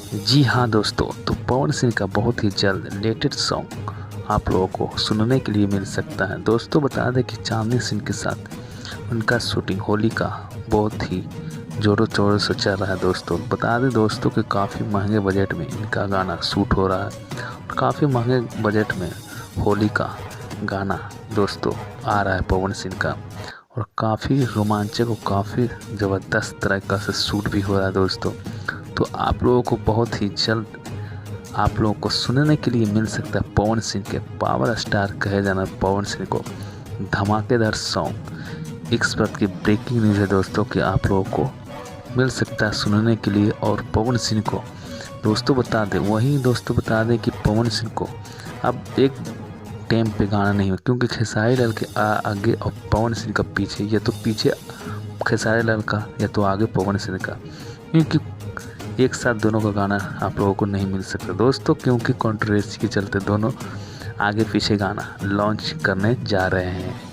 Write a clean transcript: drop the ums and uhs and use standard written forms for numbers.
जी हाँ दोस्तों, तो पवन सिंह का बहुत ही जल्द लेटेस्ट सॉन्ग आप लोगों को सुनने के लिए मिल सकता है। दोस्तों बता दें कि चांदनी सिंह के साथ उनका शूटिंग होली का बहुत ही ज़ोरों शोरों से चल रहा है। दोस्तों बता दें दोस्तों कि काफ़ी महंगे बजट में इनका गाना शूट हो रहा है और काफ़ी महंगे बजट में होली का गाना दोस्तों आ रहा है पवन सिंह का, और काफ़ी रोमांचक और काफ़ी ज़बरदस्त तरीक़ा से शूट भी हो रहा है दोस्तों। तो आप लोगों को बहुत ही जल्द आप लोगों को सुनने के लिए मिल सकता है पवन सिंह के पावर स्टार कहे जाना पवन सिंह को धमाकेदार सॉन्ग। इस बात की ब्रेकिंग न्यूज़ है दोस्तों कि आप लोगों को मिल सकता है सुनने के लिए। और पवन सिंह को दोस्तों बता दें कि पवन सिंह को अब एक टाइम पे गाना नहीं हो, क्योंकि खेसारी लाल के आगे और पवन सिंह का पीछे, या तो पीछे खेसारी लाल का या तो आगे पवन सिंह का, क्योंकि एक साथ दोनों का गाना आप लोगों को नहीं मिल सकता दोस्तों, क्योंकि कंट्रोवर्सी के चलते दोनों आगे पीछे गाना लॉन्च करने जा रहे हैं।